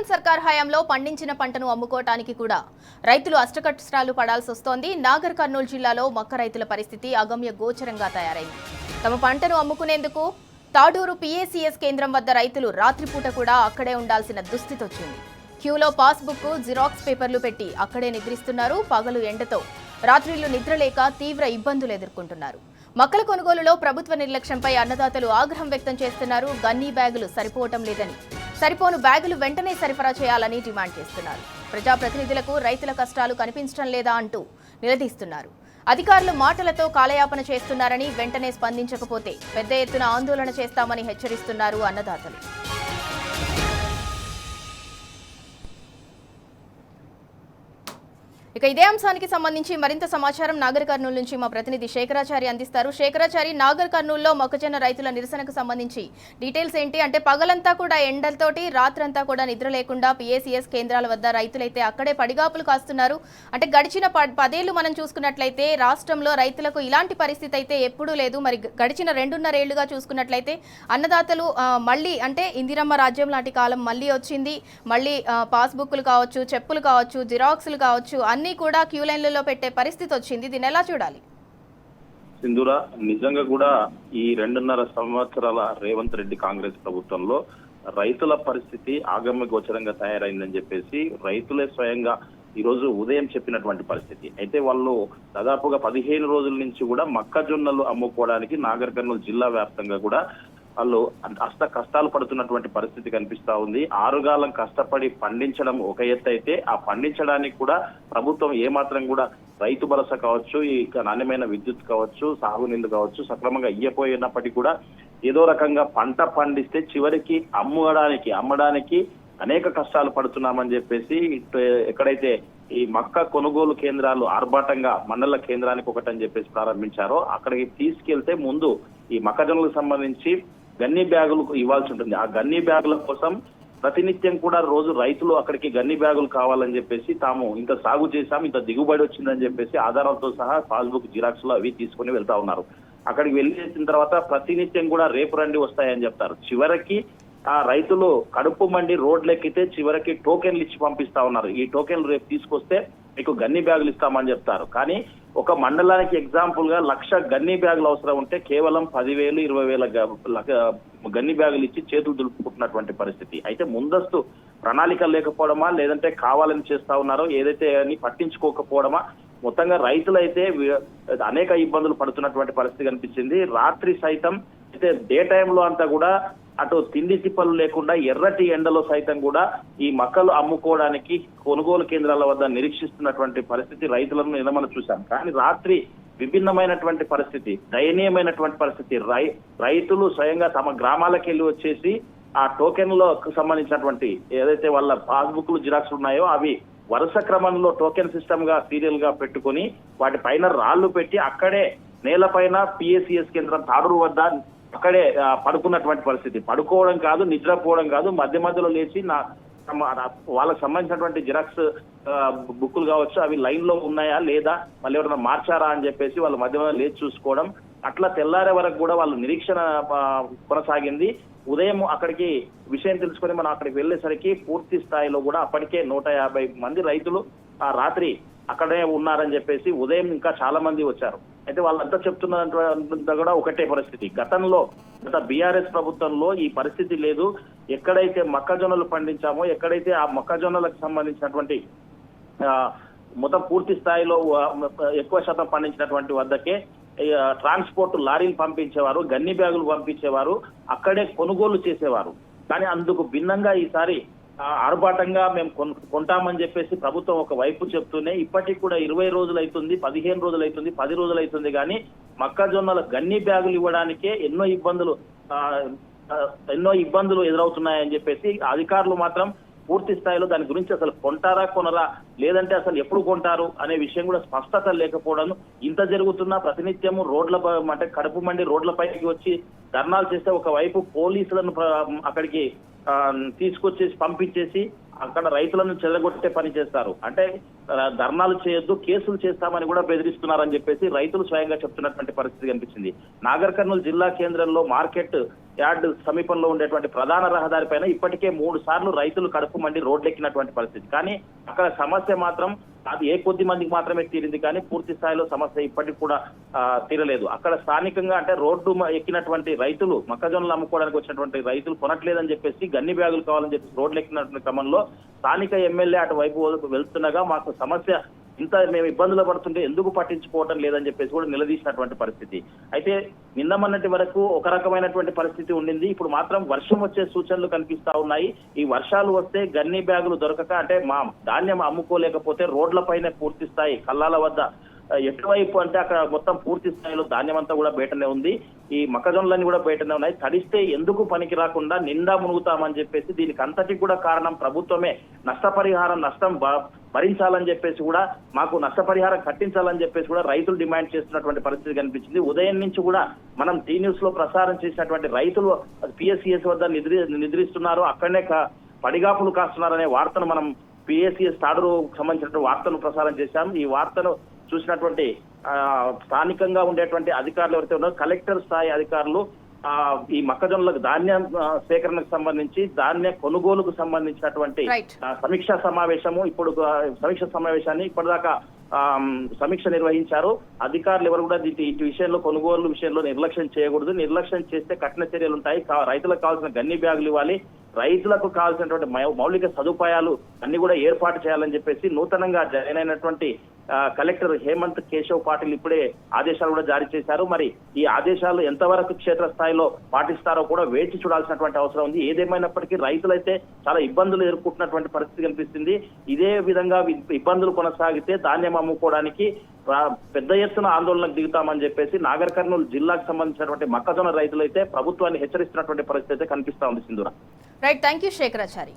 రేవంత్ సర్కార్ హయాంలో పండించిన పంటను అమ్ముకోవటానికి కూడా రైతులు అష్టకష్టాలు పడాల్సి వస్తోంది. నాగర్ కర్నూలు జిల్లాలో మక్క రైతుల పరిస్థితి అగమ్య గోచరంగా తయారైంది. తమ పంటను అమ్ముకునేందుకు తాడూరు పీఏసీఎస్ కేంద్రం వద్ద రైతులు రాత్రిపూట కూడా అక్కడే ఉండాల్సిన దుస్థితి వచ్చింది. క్యూలో పాస్బుక్, జిరాక్స్ పేపర్లు పెట్టి అక్కడే నిద్రిస్తున్నారు. పగలు ఎండతో రాత్రిళ్లు నిద్రలేక తీవ్ర ఇబ్బందులు ఎదుర్కొంటున్నారు. మక్కల కొనుగోలులో ప్రభుత్వ నిర్లక్ష్యంపై అన్నదాతలు ఆగ్రహం వ్యక్తం చేస్తున్నారు. గన్నీ బ్యాగులు సరిపోవటం లేదని, సరిపోను బ్యాగులు వెంటనే సరఫరా చేయాలని డిమాండ్ చేస్తున్నారు. ప్రజాప్రతినిధులకు రైతుల కష్టాలు కనిపించడం లేదా అంటూ నిలదీస్తున్నారు. అధికారులు మాటలతో కాలయాపన చేస్తున్నారని, వెంటనే స్పందించకపోతే పెద్ద ఎత్తున ఆందోళన చేస్తామని హెచ్చరిస్తున్నారు అన్నదాతలు. ఇక ఇదే అంశానికి సంబంధించి మరింత సమాచారం నాగర్ కర్నూలు నుంచి మా ప్రతినిధి శేఖరాచారి అందిస్తారు. శేఖరాచారి, నాగర్ కర్నూలులో మొక్కజొన్న రైతుల నిరసనకు సంబంధించి డీటెయిల్స్ ఏంటి? అంటే పగలంతా కూడా ఎండలతోటి, రాత్రంతా కూడా నిద్ర లేకుండా పీఏసీఎస్ కేంద్రాల వద్ద రైతులైతే అక్కడే పడిగాపులు కాస్తున్నారు. అంటే గడిచిన 10 ఏళ్లు మనం చూసుకున్నట్లయితే రాష్ట్రంలో రైతులకు ఇలాంటి పరిస్థితి అయితే ఎప్పుడూ లేదు. మరి గడిచిన 2.5 ఏళ్లుగా చూసుకున్నట్లయితే అన్నదాతలు మళ్ళీ అంటే ఇందిరమ్మ రాజ్యం లాంటి కాలం మళ్ళీ వచ్చింది. మళ్ళీ పాస్బుక్లు కావచ్చు, చెప్పులు కావచ్చు, జిరాక్స్లు కావచ్చు, అన్ని కూడా క్యూ లైన్లలో పెట్టే పరిస్థితి వచ్చింది. దీన్ని ఎలా చూడాలి? సింధూర, నిజంగా కూడా ఈ 2.5 సంవత్సరాల రేవంత్ రెడ్డి కాంగ్రెస్ ప్రభుత్వంలో రైతుల పరిస్థితి ఆగమ్య గోచరంగా తయారైందని చెప్పేసి రైతులే స్వయంగా ఈ రోజు ఉదయం చెప్పినటువంటి పరిస్థితి. అయితే వాళ్ళు దాదాపుగా 15 రోజుల నుంచి కూడా మొక్కజొన్నలు అమ్ముకోవడానికి నాగర్ కర్నూలు జిల్లా వ్యాప్తంగా కూడా వాళ్ళు అష్ట కష్టాలు పడుతున్నటువంటి పరిస్థితి కనిపిస్తా ఉంది. ఆరుగాలం కష్టపడి పండించడం ఒక ఎత్తు అయితే, ఆ పండించడానికి కూడా ప్రభుత్వం ఏమాత్రం కూడా రైతు భరోసా కావచ్చు, ఈ నాణ్యమైన విద్యుత్ కావచ్చు, సాగునీళ్లు కావచ్చు సక్రమంగా ఇయ్యపోయినప్పటికీ కూడా ఏదో రకంగా పంట పండిస్తే చివరికి అమ్మడానికి అనేక కష్టాలు పడుతున్నామని చెప్పేసి ఎక్కడైతే ఈ మక్క కొనుగోలు కేంద్రాలు ఆర్భాటంగా మండల కేంద్రానికి ఒకటని చెప్పేసి ప్రారంభించారో అక్కడికి తీసుకెళ్తే ముందు ఈ మొక్కజొన్నలకు సంబంధించి గన్నీ బ్యాగులు ఇవ్వాల్సి ఉంటుంది. ఆ గన్నీ బ్యాగుల కోసం ప్రతినిత్యం కూడా రోజు రైతులు అక్కడికి గన్నీ బ్యాగులు కావాలని చెప్పేసి తాము ఇంత సాగు చేశాం, ఇంత దిగుబడి వచ్చిందని చెప్పేసి ఆధారాలతో సహా పాస్బుక్, జిరాక్స్ లో అవి తీసుకుని వెళ్తా ఉన్నారు. అక్కడికి వెళ్ళేసిన తర్వాత ప్రతినిత్యం కూడా రేపు రండి వస్తాయని చెప్తారు. చివరికి ఆ రైతులు కడుపు మండి రోడ్లెక్కితే చివరికి టోకెన్లు ఇచ్చి పంపిస్తా ఉన్నారు. ఈ టోకెన్లు రేపు తీసుకొస్తే మీకు గన్నీ బ్యాగులు ఇస్తామని చెప్తారు. కానీ ఒక మండలానికి ఎగ్జాంపుల్ గా 1,00,000 గన్నీ బ్యాగులు అవసరం ఉంటే కేవలం 10,000, 20,000 గన్నీ బ్యాగులు ఇచ్చి చేతులు దులుపుకుంటున్నటువంటి పరిస్థితి. అయితే ముందస్తు ప్రణాళిక లేకపోవడమా, లేదంటే కావాలని చేస్తా ఉన్నారో, ఏదైతే అని పట్టించుకోకపోవడమా, మొత్తంగా రైతులైతే అనేక ఇబ్బందులు పడుతున్నటువంటి పరిస్థితి కనిపించింది. రాత్రి సైతం అయితే డే టైంలో అంతా కూడా అటు తిండి తిప్పలు లేకుండా ఎర్రటి ఎండలో సైతం కూడా ఈ మొక్కలు అమ్ముకోవడానికి కొనుగోలు కేంద్రాల వద్ద నిరీక్షిస్తున్నటువంటి పరిస్థితి రైతులను నిలమన చూశాం. కానీ రాత్రి విభిన్నమైనటువంటి పరిస్థితి, దయనీయమైనటువంటి పరిస్థితి. రైతులు స్వయంగా తమ గ్రామాలకు వెళ్ళి వచ్చేసి ఆ టోకెన్లకు సంబంధించినటువంటి ఏదైతే వాళ్ళ పాస్బుక్లు, జిరాక్స్ ఉన్నాయో అవి వరుస క్రమంలో టోకెన్ సిస్టమ్ గా సీరియల్ గా పెట్టుకుని వాటి పైన రాళ్లు పెట్టి అక్కడే నేలపైన పీఏసీఎస్ కేంద్రం తాడూరు వద్ద అక్కడే పడుకున్నటువంటి పరిస్థితి. పడుకోవడం కాదు, నిద్రపోవడం కాదు, మధ్య మధ్యలో లేచి వాళ్ళకి సంబంధించినటువంటి జిరాక్స్ బుక్కులు కావచ్చు అవి లైన్ లో ఉన్నాయా లేదా, మళ్ళీ ఎవరైనా మార్చారా అని చెప్పేసి వాళ్ళు మధ్య మధ్య లేచి చూసుకోవడం. అట్లా తెల్లారే వరకు కూడా వాళ్ళు నిరీక్షణ కొనసాగింది. ఉదయం అక్కడికి విషయం తెలుసుకొని మనం అక్కడికి వెళ్ళేసరికి పూర్తి స్థాయిలో కూడా అప్పటికే 150 మంది రైతులు ఆ రాత్రి అక్కడే ఉన్నారని చెప్పేసి ఉదయం ఇంకా చాలా మంది వచ్చారు. అయితే వాళ్ళంతా చెప్తున్నదంతా కూడా ఒకటే పరిస్థితి. గత బీఆర్ఎస్ ప్రభుత్వంలో ఈ పరిస్థితి లేదు. ఎక్కడైతే మొక్కజొన్నలు పండించామో, ఎక్కడైతే ఆ మొక్కజొన్నలకు సంబంధించినటువంటి మొత్తం పూర్తి స్థాయిలో ఎక్కువ శాతం పండించినటువంటి వద్దకే ట్రాన్స్పోర్ట్ లారీలు పంపించేవారు, గన్నీ బ్యాగులు పంపించేవారు, అక్కడే కొనుగోలు చేసేవారు. కానీ అందుకు భిన్నంగా ఈసారి ఆర్భాటంగా మేము కొంటామని చెప్పేసి ప్రభుత్వం ఒక వైపు చెప్తూనే ఇప్పటికి కూడా 20 రోజులు అవుతుంది, 15 రోజులు అవుతుంది, 10 రోజులు అవుతుంది. కానీ మొక్కజొన్నల గన్నీ బ్యాగులు ఇవ్వడానికే ఎన్నో ఇబ్బందులు ఎదురవుతున్నాయని చెప్పేసి అధికారులు మాత్రం పూర్తి స్థాయిలో దాని గురించి అసలు కొంటారా కొనరా, లేదంటే అసలు ఎప్పుడు కొంటారు అనే విషయం కూడా స్పష్టత లేకపోవడం. ఇంత జరుగుతున్నా ప్రతినిత్యము అంటే కడుపు మండి రోడ్లపైకి వచ్చి ధర్నాలు చేస్తే ఒకవైపు పోలీసులను అక్కడికి తీసుకొచ్చేసి పంపించేసి అక్కడ రైతులను చెదరగొట్టే పని చేస్తారు. అంటే ధర్నాలు చేయొద్దు, కేసులు చేస్తామని కూడా బెదిరిస్తున్నారని చెప్పేసి రైతులు స్వయంగా చెప్తున్నటువంటి పరిస్థితి కనిపించింది. నాగర్ కర్నూలు జిల్లా కేంద్రంలో మార్కెట్ యార్డ్ సమీపంలో ఉండేటువంటి ప్రధాన రహదారి పైన ఇప్పటికే 3 సార్లు రైతులు కడుపు మండి రోడ్లెక్కినటువంటి పరిస్థితి. కానీ అక్కడ సమస్య మాత్రం అది ఏ కొద్ది మందికి మాత్రమే తీరింది, కానీ పూర్తి స్థాయిలో సమస్య ఇప్పటికి కూడా తీరలేదు. అక్కడ స్థానికంగా అంటే రోడ్డు ఎక్కినటువంటి రైతులు, మొక్కజొన్నలు అమ్ముకోవడానికి వచ్చినటువంటి రైతులు కొనట్లేదని చెప్పేసి గన్ని బ్యాగులు కావాలని చెప్పేసి రోడ్లు ఎక్కినటువంటి క్రమంలో స్థానిక ఎమ్మెల్యే అటువైపు వెళ్తుండగా మాకు సమస్య ఇంత మేము ఇబ్బందులు పడుతుంటే ఎందుకు పట్టించుకోవటం లేదని చెప్పేసి కూడా నిలదీసినటువంటి పరిస్థితి. అయితే నిన్న మొన్నటి వరకు ఒక రకమైనటువంటి పరిస్థితి ఉండింది. ఇప్పుడు మాత్రం వర్షం వచ్చే సూచనలు కనిపిస్తా ఉన్నాయి. ఈ వర్షాలు వస్తే గన్ని బ్యాగులు దొరకక అంటే మా ధాన్యం అమ్ముకోలేకపోతే రోడ్లపైనే పూర్తి స్థాయి కల్లాల వద్ద ఎటువైపు అంటే అక్కడ మొత్తం పూర్తి స్థాయిలో ధాన్యం అంతా కూడా బయటనే ఉంది. ఈ మొక్కజొన్నలన్నీ కూడా బయటనే ఉన్నాయి. తడిస్తే ఎందుకు పనికి రాకుండా నిండా మునుగుతామని చెప్పేసి దీనికి అంతటికి కూడా కారణం ప్రభుత్వమే. నష్టం భరించాలని చెప్పేసి కూడా మాకు నష్టపరిహారం కట్టించాలని చెప్పేసి కూడా రైతులు డిమాండ్ చేస్తున్నటువంటి పరిస్థితి కనిపించింది. ఉదయం నుంచి కూడా మనం టీ న్యూస్ లో ప్రసారం చేసినటువంటి రైతులు పిఎస్సిఎస్ వద్ద నిద్రిస్తున్నారు, అక్కడనే పడిగాపులు కాస్తున్నారనే వార్తను మనం పిఎస్సిఎస్ తాడూరు సంబంధించినటువంటి వార్తను ప్రసారం చేశాం. ఈ వార్తను చూసినటువంటి స్థానికంగా ఉండేటువంటి అధికారులు ఎవరైతే ఉన్నారో కలెక్టర్ స్థాయి అధికారులు ఈ మొక్కజొన్నలకు ధాన్యం సేకరణకు సంబంధించి ధాన్య కొనుగోలుకు సంబంధించినటువంటి సమీక్షా సమావేశాన్ని ఇప్పటిదాకా సమీక్ష నిర్వహించారు. అధికారులు ఎవరు కూడా ఇటు విషయంలో కొనుగోలు విషయంలో నిర్లక్ష్యం చేయకూడదు. నిర్లక్ష్యం చేస్తే కఠిన చర్యలు ఉంటాయి. రైతులకు కావాల్సిన గన్ని బ్యాగులు ఇవ్వాలి, రైతులకు కావాల్సినటువంటి మౌలిక సదుపాయాలు అన్ని కూడా ఏర్పాటు చేయాలని చెప్పేసి నూతనంగా జాయిన్ అయినటువంటి కలెక్టర్ హేమంత్ కేశవ్ పాటిల్ ఇప్పుడే ఆదేశాలు కూడా జారీ చేశారు. మరి ఈ ఆదేశాలు ఎంతవరకు క్షేత్రస్థాయిలో పాటిస్తారో కూడా వేచి చూడాల్సినటువంటి అవసరం ఉంది. ఏదేమైనప్పటికీ రైతులైతే చాలా ఇబ్బందులు ఎదుర్కొంటున్నటువంటి పరిస్థితి కనిపిస్తుంది. ఇదే విధంగా ఇబ్బందులు కొనసాగితే ధాన్యం అమ్ముకోవడానికి పెద్ద ఎత్తున ఆందోళనకు దిగుతామని చెప్పేసి నాగర్ కర్నూలు జిల్లాకు సంబంధించినటువంటి మొక్కజొన్న రైతులైతే ప్రభుత్వాన్ని హెచ్చరిస్తున్నటువంటి పరిస్థితి అయితే కనిపిస్తా ఉంది. సింధూర. Right, thank you Shekharachari.